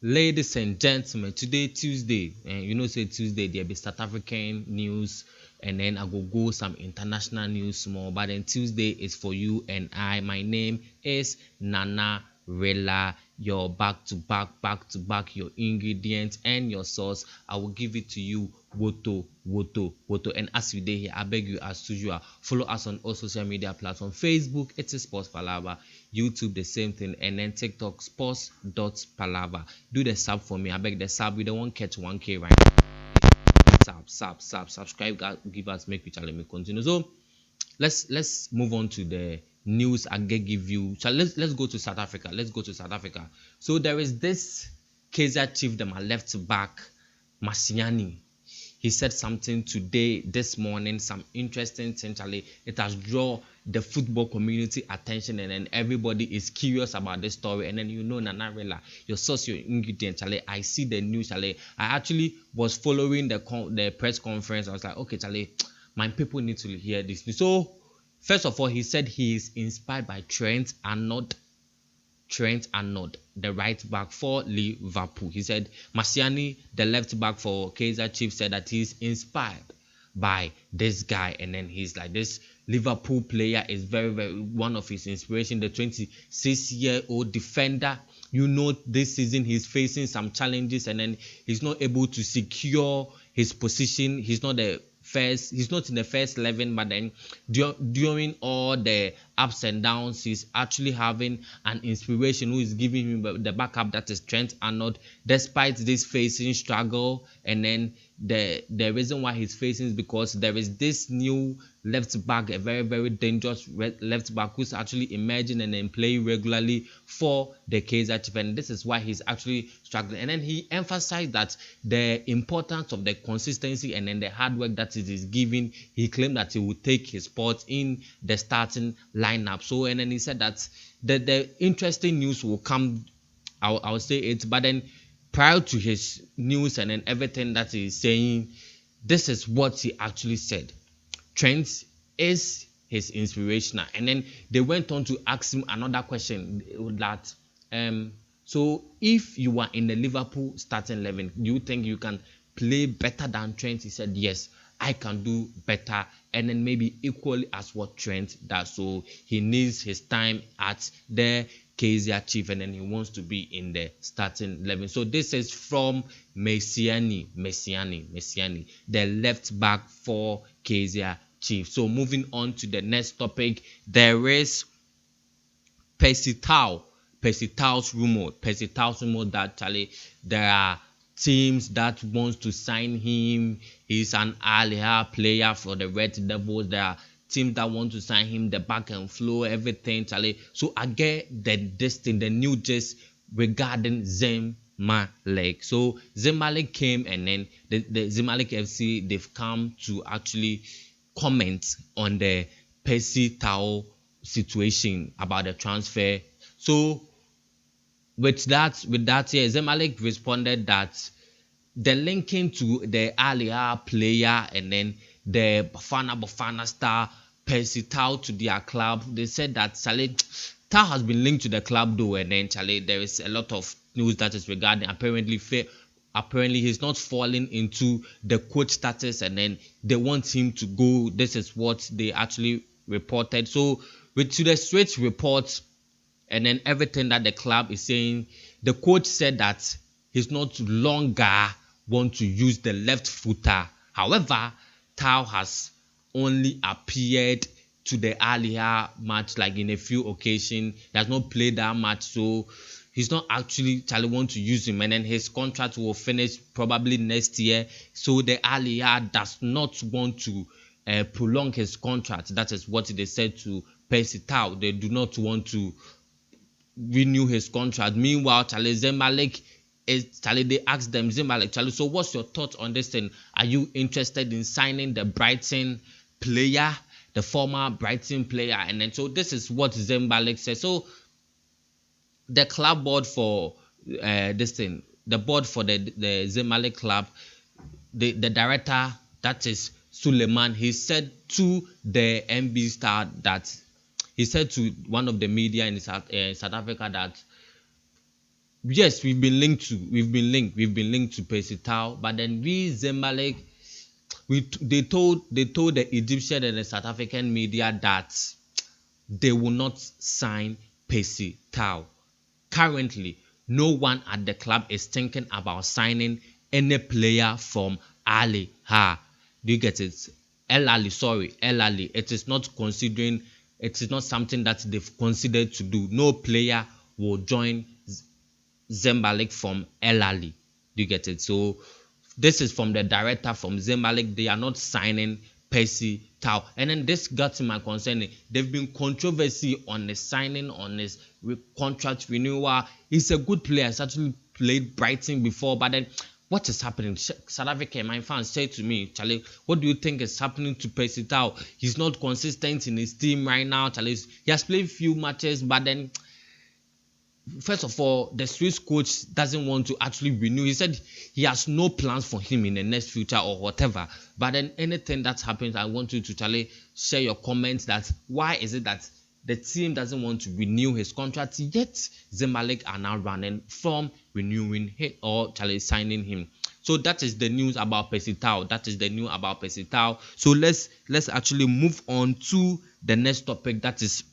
Ladies and gentlemen, today Tuesday, and say Tuesday there be South African news, and then I go some international news more. But then Tuesday is for you and I. My name is Nana Rela. Your back to back, your ingredients and your sauce. I will give it to you, woto. And as you day here, I beg you as usual, follow us on all social media platforms. Facebook, it is Sports Palava. YouTube, the same thing, and then TikTok, Sports dot Palava. Do the sub for me. I beg the sub. We don't want catch 1K right now. Subscribe, give us, make we challenge me continue. So let's move on to the news I give you. So let's go to South Africa. So there is this Kaizer Chief, my left back, Mashiane. He said something today, this morning, some interesting thing. Charlie, it has drawn the football community attention, and then everybody is curious about this story. And then Nana Rela, your source, your ingredient, Charlie. I see the news, Charlie. I actually was following the press conference. I was like, okay, Charlie, my people need to hear this. So first of all, he said he is inspired by Trent Arnold, the right back for Liverpool. He said Mashiane, the left back for Kaizer Chief, said that he's inspired by this guy, and then he's like, this Liverpool player is very, very one of his inspiration. The 26-year-old defender. This season he's facing some challenges, and then he's not able to secure his position. He's not in the first 11, but then during all the ups and downs, he's actually having an inspiration who is giving him the backup, that is Trent Arnold, despite this facing struggle. And then the reason why he's facing is because there is this new left back, a very, very dangerous left back, who's actually emerging and then playing regularly for the Kaizer Chiefs, and this is why he's actually struggling. And then he emphasized that the importance of the consistency and then the hard work that it is giving. He claimed that he would take his spot in the starting lineup. So, and then he said that the interesting news will come. I'll say it, but then prior to his news and then everything that he's saying, this is what he actually said. Trent is his inspiration. And then they went on to ask him another question, that so if you are in the Liverpool starting 11, do you think you can play better than Trent? He said, yes, I can do better, and then maybe equally as what Trent does. So he needs his time at the Kaizer Chief, and then he wants to be in the starting 11. So this is from Mashiane, the left back for Kaizer Chief. So moving on to the next topic, there is Percy Tau's rumor that Charlie, there are teams that wants to sign him. He's an Al player for the Red Devils. There are teams that want to sign him, the back and flow, everything, Charlie. So I get the new gist regarding Zamalek. So Zamalek came, and then the Zamalek FC, they've come to actually comment on the Percy Tau situation about the transfer. So with that, here, Zamalek responded that the linking to the Al player and then the Bafana star Percy Tau to their club, they said that Charlie, Tau has been linked to the club though, and then Charlie, there is a lot of news that is regarding apparently he's not falling into the coach status, and then they want him to go. This is what they actually reported. So to the straight report and then everything that the club is saying, the coach said that he's not longer want to use the left footer. However, Tau has only appeared to the earlier match, like in a few occasions. He has not played that much, so he's not actually want to use him, and then his contract will finish probably next year. So the earlier does not want to prolong his contract. That is what they said to Percy Tau. They do not want to renew his contract. Meanwhile, Zamalek they asked them, Zamalek, so what's your thoughts on this thing? Are you interested in signing the Brighton player, the former Brighton player? And then so this is what Zamalek said. So the club board for the board for the Zamalek club, the director, that is Suleiman, he said to the MB Star that he said to one of the media in South Africa that yes, we've been linked to Percy Tau, but then we Zamalek, they told the Egyptian and the South African media that they will not sign Percy Tau. Currently, no one at the club is thinking about signing any player from Ali Ha. Do you get it? El Ali, sorry, El Ali. It is not something that they've considered to do. No player will join Zamalek from El Ali. Do you get it? So this is from the director from Zamalek. They are not signing Percy Tau. And then this got to my concern. There've been controversy on the signing on his contract renewal. He's a good player. He's actually played Brighton before, but then what is happening? South Africa, my fans say to me, Charlie, what do you think is happening to Percy Tau? He's not consistent in his team right now, Charlie. He has played few matches, but then first of all, the Swiss coach doesn't want to actually renew. He said he has no plans for him in the next future or whatever. But then anything that happens, I want you to, Charlie, share your comments that why is it that the team doesn't want to renew his contract, yet Zamalek are now running from renewing him or Charlie signing him. So that is the news about Percy Tau. So let's actually move on to the next topic, that is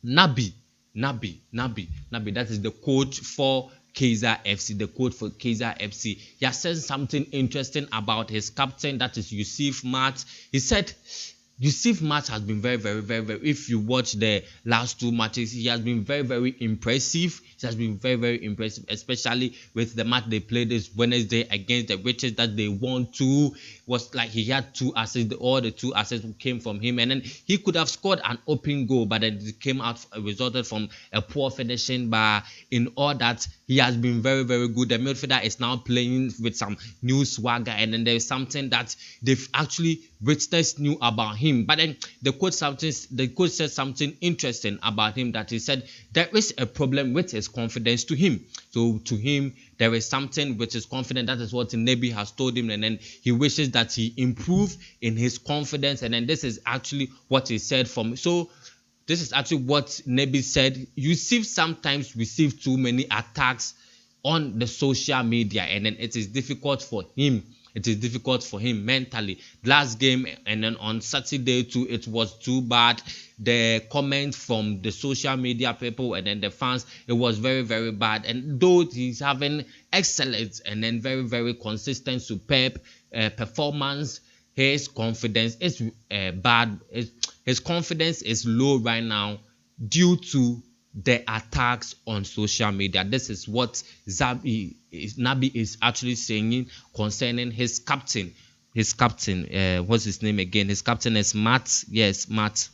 Nabi. That is the coach for Kaizer FC. He has said something interesting about his captain, that is Yusuf Mat. He said Yusuf Mat has been very, very, very, very. If you watch the last two matches, he has been very, very impressive. Especially with the match they played this Wednesday against the Witches that they won 2. Was like he had 2 assists. All the 2 assists came from him, and then he could have scored an open goal, but then it came out resulted from a poor finishing. But in all that, he has been very, very good. The midfielder is now playing with some new swagger, and then there's something that they've actually witnessed new about him. But then the coach said something interesting about him, that he said there is a problem with his confidence to him. So to him, there is something which is confident. That is what Nebi has told him, and then he wishes that he improve in his confidence. And then this is actually what he said this is actually what Nebi said. Yusuf sometimes receive too many attacks on the social media, and then it is difficult for him mentally. Last game and then on Saturday too, it was too bad. The comment from the social media people and then the fans, it was very, very bad. And though he's having excellent and then very, very consistent, superb performance, his confidence is bad. His confidence is low right now due to the attacks on social media. This is what Nabi is actually saying concerning his captain. What's his name again? His captain is Matt. Yes, Matt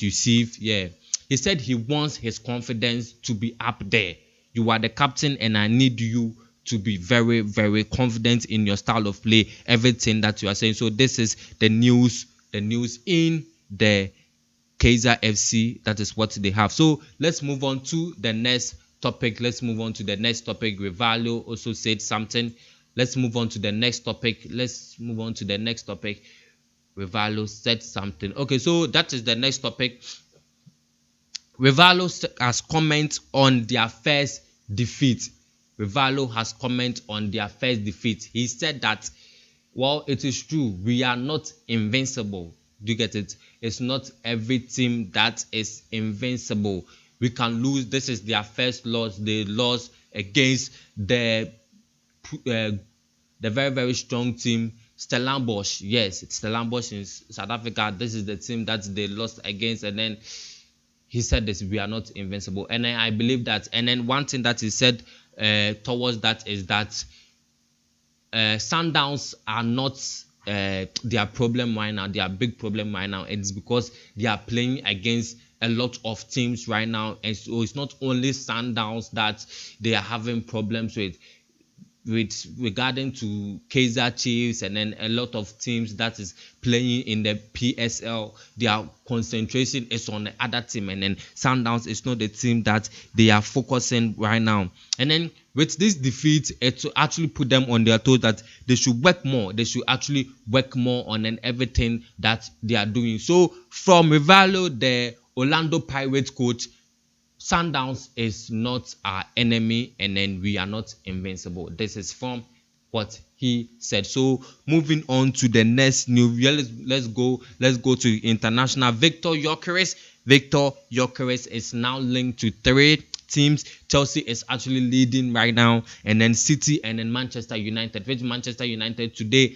Yusuf. Yeah, he said he wants his confidence to be up there. You are the captain, and I need you to be very, very confident in your style of play, everything that you are saying. So this is the news in the Kaizer FC. That is what they have. So let's move on to the next topic. Rivaldo also said something. Let's move on to the next topic. Rivaldo said something. Okay, so that is the next topic. Rivaldo has comment on their first defeat. He said that, well, it is true, we are not invincible. Do you get it? It's not every team that is invincible. We can lose. This is their first loss. They lost against the very, very strong team, Stellenbosch. Yes, it's Stellenbosch in South Africa. This is the team that they lost against. And then he said this, we are not invincible. And then I believe that. And then one thing that he said towards that is that Sundowns are not their problem right now. Their big problem right now. It's because they are playing against a lot of teams right now, and so it's not only Sundowns that they are having problems with regarding to Kaizer Chiefs, and then a lot of teams that is playing in the PSL. Their concentration is on the other team, and then Sundowns is not the team that they are focusing right now. And then with this defeat, it to actually put them on their toes that they should work more. They should actually work more on everything that they are doing. So from Rivaldo, the Orlando Pirates coach, Sundowns is not our enemy, and then we are not invincible. This is from what he said. So moving on to the next news, let's go to international. Victor Gyökeres is now linked to 3 teams. Chelsea is actually leading right now, and then City, and then Manchester United. Which Manchester United today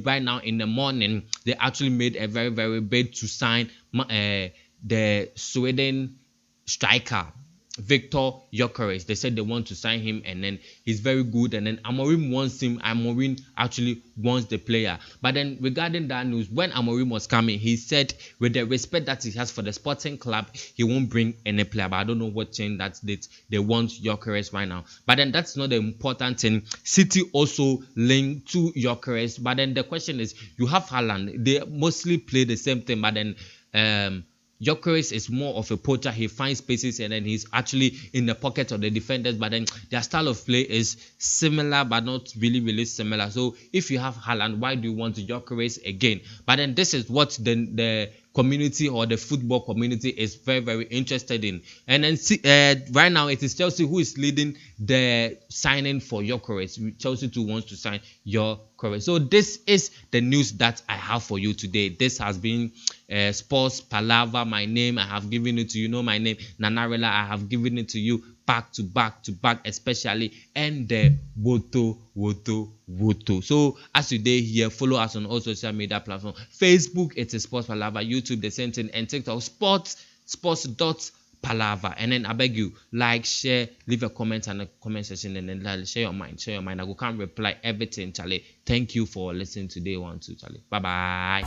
right now in the morning, they actually made a very, very big to sign the Sweden striker Victor Gyökeres. They said they want to sign him, and then he's very good, and then Amorim wants him. Amorim actually wants the player. But then regarding that news, when Amorim was coming, he said with the respect that he has for the Sporting club, he won't bring any player. But I don't know what change that date they want Gyökeres right now. But then that's not the important thing. City also linked to Gyökeres. But then the question is, you have Haaland. They mostly play the same thing, but then Gyökeres is more of a poacher. He finds spaces, and then he's actually in the pocket of the defenders. But then their style of play is similar, but not really, really similar. So if you have Haaland, why do you want Gyökeres again? But then this is what the community or the football community is very, very interested in. And then right now it is Chelsea who is leading the signing for Gyökeres. Chelsea too wants to sign Gyökeres. So this is the news that I have for you today. This has been Sports Palaver. My name, I have given it to you. Know my name, Nanarela. I have given it to you back to back, especially, and the woto. So as today here, follow us on all social media platforms. Facebook, it is Sports Palaver. YouTube, the same thing, and TikTok, sports.palaver. And then I beg you, like, share, leave a comment in the comment section, and then share your mind. I will come reply everything, Charlie. Thank you for listening today. 1, 2, Charlie. Bye bye.